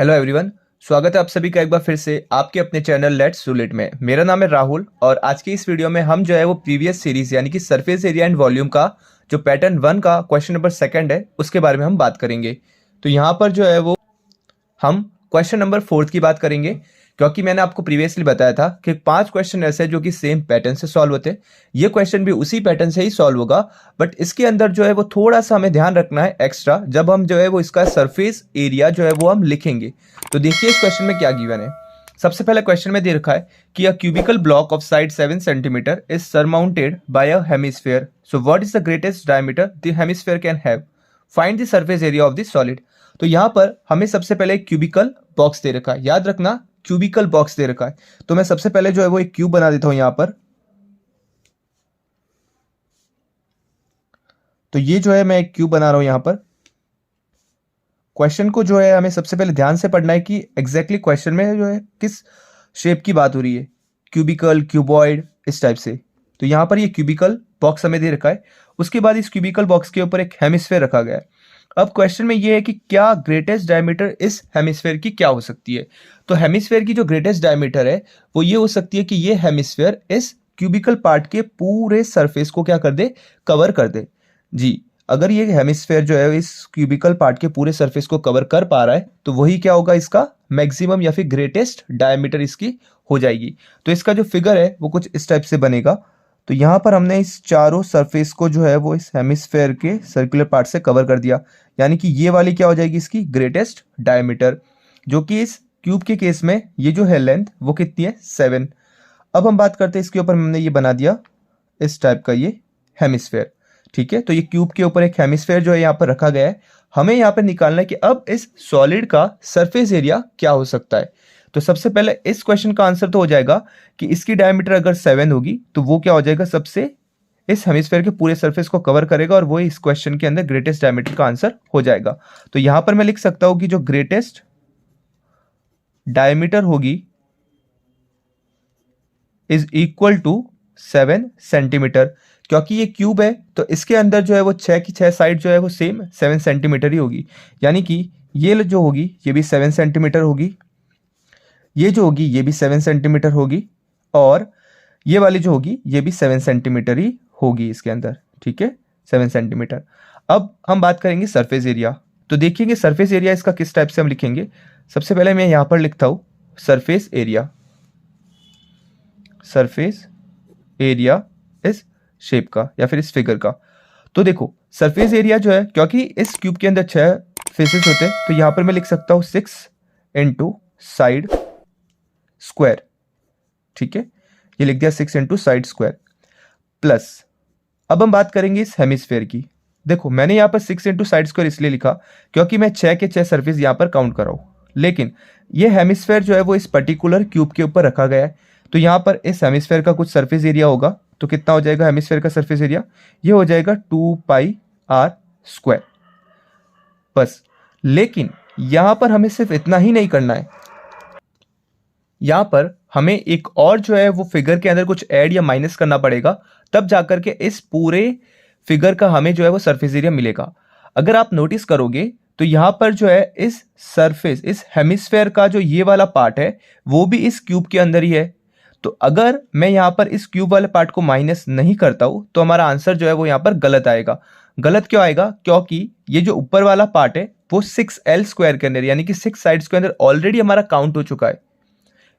Hello everyone. स्वागत है आप सभी का एक बार फिर से आपके अपने चैनल लेट्स रूलेट में। मेरा नाम है राहुल और आज की इस वीडियो में हम जो है वो प्रीवियस सीरीज यानी कि सरफेस एरिया एंड वॉल्यूम का जो पैटर्न 1 का क्वेश्चन नंबर 2 है उसके बारे में हम बात करेंगे। तो यहाँ पर जो है वो हम क्वेश्चन नंबर 4 की बात करेंगे, क्योंकि मैंने आपको प्रीवियसली बताया था कि 5 क्वेश्चन ऐसे हैं जो कि सेम पैटर्न से सॉल्व होते हैं। ये क्वेश्चन भी उसी पैटर्न से ही सॉल्व होगा, बट इसके अंदर जो है वो थोड़ा सा हमें ध्यान रखना है एक्स्ट्रा जब हम जो है वो इसका सरफेस एरिया जो है वो हम लिखेंगे। तो देखिए इस क्वेश्चन में क्या गिवन है। सबसे पहले क्वेश्चन में दे रखा है कि a cubical block of side 7 centimetre is surmounted by a hemisphere, so what is the greatest diameter the hemisphere can have, find the surface area of the solid. तो यहाँ पर हमें सबसे पहले एक क्यूबिकल बॉक्स दे रखा है, याद रखना क्यूबिकल बॉक्स दे रखा है। तो मैं सबसे पहले जो है वो एक क्यूब बना देता हूं यहां पर। तो ये जो है मैं एक क्यूब बना रहा हूं यहां पर। क्वेश्चन को जो है हमें सबसे पहले ध्यान से पढ़ना है कि एग्जैक्टली क्वेश्चन में जो है किस शेप की बात हो रही है, क्यूबिकल, क्यूबॉइड, इस टाइप से। तो यहां पर ये क्यूबिकल बॉक्स हमें दे रखा है। उसके बाद इस क्यूबिकल बॉक्स के ऊपर एक हेमिस्फेयर रखा गया है। अब क्वेश्चन में ये है कि क्या ग्रेटेस्ट डायमीटर इस हेमिस्फेयर की क्या हो सकती है। तो हेमिस्फेयर की जो ग्रेटेस्ट डायमीटर है वो ये हो सकती है कि ये हेमिस्फेयर इस क्यूबिकल पार्ट के पूरे सरफेस को क्या कर दे, कवर कर दे। जी, अगर ये हेमिस्फेयर जो है इस क्यूबिकल पार्ट के पूरे सरफेस को कवर कर पा रहा है तो वही क्या होगा, इसका मैक्सिमम या फिर ग्रेटेस्ट डायमीटर इसकी हो जाएगी। तो इसका जो फिगर है वो कुछ इस टाइप से बनेगा। तो यहाँ पर हमने इस चारों सरफेस को जो है वो इस हेमिस्फेयर के सर्कुलर पार्ट से कवर कर दिया, यानी कि ये वाली क्या हो जाएगी, इसकी ग्रेटेस्ट डायमीटर, जो कि इस क्यूब के केस में ये जो है लेंथ वो कितनी है, 7। अब हम बात करते हैं इसके ऊपर हमने ये बना दिया इस टाइप का ये हेमिस्फेयर। ठीक है, तो ये क्यूब के ऊपर एक हेमिस्फेयर जो है यहाँ पर रखा गया है। हमें यहाँ पर निकालना है कि अब इस सॉलिड का सरफेस एरिया क्या हो सकता है। तो सबसे पहले इस क्वेश्चन का आंसर तो हो जाएगा कि इसकी डायमीटर अगर 7 होगी तो वो क्या हो जाएगा, सबसे इस हेमिस्फेयर के पूरे सरफेस को कवर करेगा और वो इस क्वेश्चन के अंदर ग्रेटेस्ट डायमीटर का आंसर हो जाएगा। तो यहां पर मैं लिख सकता हूं कि जो ग्रेटेस्ट डायमीटर होगी इज इक्वल टू 7 सेंटीमीटर। क्योंकि ये क्यूब है तो इसके अंदर जो है वो 6 की 6 साइड जो है वो सेम 7 सेंटीमीटर ही होगी, यानी कि ये जो होगी ये भी 7 सेंटीमीटर होगी, ये जो होगी ये भी 7 सेंटीमीटर होगी, और ये वाली जो होगी ये भी 7 सेंटीमीटर ही होगी इसके अंदर। ठीक है, 7 सेंटीमीटर। अब हम बात करेंगे सरफेस एरिया। तो देखेंगे सरफेस एरिया इसका किस टाइप से हम लिखेंगे। सबसे पहले मैं यहां पर लिखता हूं सरफेस एरिया, सरफेस एरिया इस शेप का या फिर इस फिगर का। तो देखो सरफेस एरिया जो है, क्योंकि इस क्यूब के अंदर 6 फेसेस होते हैं तो यहां पर मैं लिख सकता हूं 6 इंटू साइड स्क्वायर। ठीक है, ये लिख दिया 6 इंटू साइड स्क्वायर प्लस। अब हम बात करेंगे इस हेमिस्फेयर की। देखो मैंने यहां पर 6 इंटू साइड स्क्वायर इसलिए लिखा क्योंकि मैं 6 के 6 सरफेस यहां पर काउंट कर रहा हूं, लेकिन ये हेमिस्फेयर जो है वो इस पर्टिकुलर क्यूब के ऊपर रखा गया है। तो यहां पर इस हेमिस्फेयर का कुछ सरफेस एरिया होगा। तो कितना हो जाएगा हेमिस्फेयर का सरफेस एरिया, ये हो जाएगा 2πr स्क्वायर बस। लेकिन यहां पर हमें सिर्फ इतना ही नहीं करना है, यहां पर हमें एक और जो है वो फिगर के अंदर कुछ ऐड या माइनस करना पड़ेगा, तब जाकर के इस पूरे फिगर का हमें जो है वो सरफेस एरिया मिलेगा। अगर आप नोटिस करोगे तो यहां पर जो है इस सरफेस, इस हेमिस्फेयर का जो ये वाला पार्ट है वो भी इस क्यूब के अंदर ही है। तो अगर मैं यहां पर इस क्यूब वाले पार्ट को माइनस नहीं करता हूं तो हमारा आंसर जो है वो यहां पर गलत आएगा। गलत क्यों आएगा, क्योंकि ये जो ऊपर वाला पार्ट है वो 6l स्क्वायर के अंदर यानी कि 6 साइड्स के अंदर ऑलरेडी हमारा काउंट हो चुका है।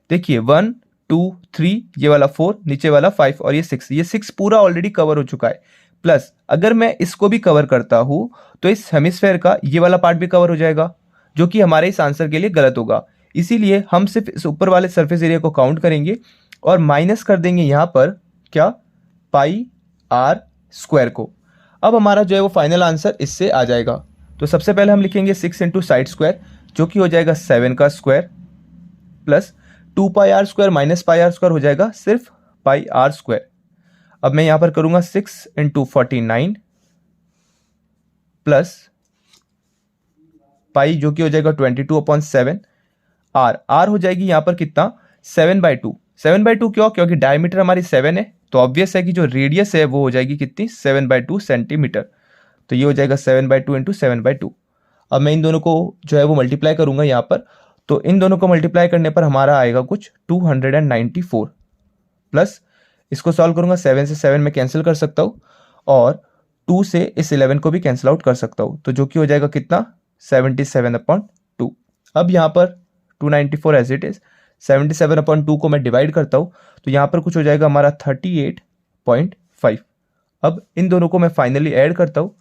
देखिए 1 2 3, ये वाला 4, नीचे वाला 5 और ये 6, ये 6 पूरा ऑलरेडी कवर हो चुका है। प्लस अगर मैं इसको भी कवर करता हूं तो इस हेमिस्फेयर का ये वाला पार्ट भी कवर हो जाएगा, जो कि हमारे इस आंसर के लिए गलत होगा। इसीलिए हम सिर्फ इस ऊपर वाले सरफेस एरिया को काउंट करेंगे और माइनस कर देंगे यहां पर क्या, πr स्क्वायर को। अब हमारा जो है वो फाइनल आंसर इससे आ जाएगा। तो सबसे पहले हम लिखेंगे 6 इंटू साइड स्क्वायर, जो कि हो जाएगा 7 का square plus 2πr square minus πr square हो जाएगा सिर्फ πr स्क्वायर। अब मैं यहां पर करूंगा 6 इंटू 49 प्लस पाई, जो कि हो जाएगा 22/7। आर हो जाएगी यहां पर कितना, 7/2। 7/2 क्यों, क्योंकि डायमीटर हमारी 7 है तो ऑब्वियस है कि जो रेडियस है वो हो जाएगी कितनी, 7/2 सेंटीमीटर। तो ये हो जाएगा 7/2 इंटू 7/2। अब मैं इन दोनों को जो है वो मल्टीप्लाई करूंगा यहाँ पर, तो इन दोनों को मल्टीप्लाई करने पर हमारा आएगा कुछ 294 प्लस इसको सॉल्व करूंगा 7 से 7 में कैंसिल कर सकता हूँ और 2 से इस 11 को भी कैंसिल आउट कर सकता हूँ, तो जो कि हो जाएगा कितना 77/2। अब यहाँ पर 294 एज इट इज 77/2 को मैं डिवाइड करता हूँ तो यहाँ पर कुछ हो जाएगा हमारा 38.5। अब इन दोनों को मैं फाइनली ऐड करता हूँ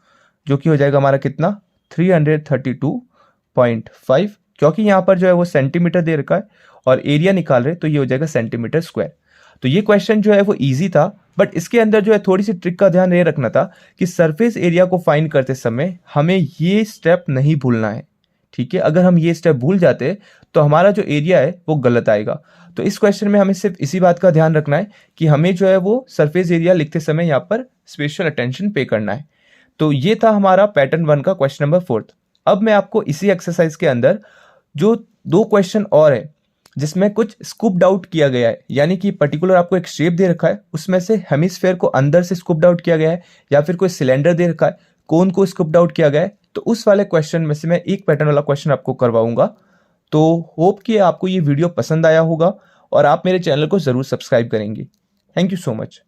जो कि हो जाएगा हमारा कितना 332.5, क्योंकि यहाँ पर जो है वो सेंटीमीटर दे रखा है और एरिया निकाल रहे तो ये हो जाएगा सेंटीमीटर स्क्वायर। तो ये क्वेश्चन जो है वो इजी था, बट इसके अंदर जो है थोड़ी सी ट्रिक का ध्यान ये रखना था कि सरफेस एरिया को फाइंड करते समय हमें ये स्टेप नहीं भूलना है, ठीक है। अगर हम ये स्टेप भूल जाते तो हमारा जो एरिया है वो गलत आएगा। तो इस क्वेश्चन में हमें सिर्फ इसी बात का ध्यान रखना है कि हमें जो है वो सरफेस एरिया लिखते समय यहाँ पर स्पेशल अटेंशन पे करना है। तो ये था हमारा पैटर्न 1 का क्वेश्चन नंबर 4। अब मैं आपको इसी एक्सरसाइज के अंदर जो 2 क्वेश्चन और है जिसमें कुछ स्कूप्ड आउट किया गया है, यानी कि पर्टिकुलर आपको एक शेप दे रखा है, उसमें से हेमिस्फेयर को अंदर से स्कूप्ड आउट किया गया है या फिर कोई सिलेंडर दे रखा है, कोन को स्कूप्ड आउट किया गया है, तो उस वाले क्वेश्चन में से मैं एक पैटर्न वाला क्वेश्चन आपको करवाऊंगा। तो होप कि आपको ये वीडियो पसंद आया होगा और आप मेरे चैनल को जरूर सब्सक्राइब करेंगे। Thank you so much.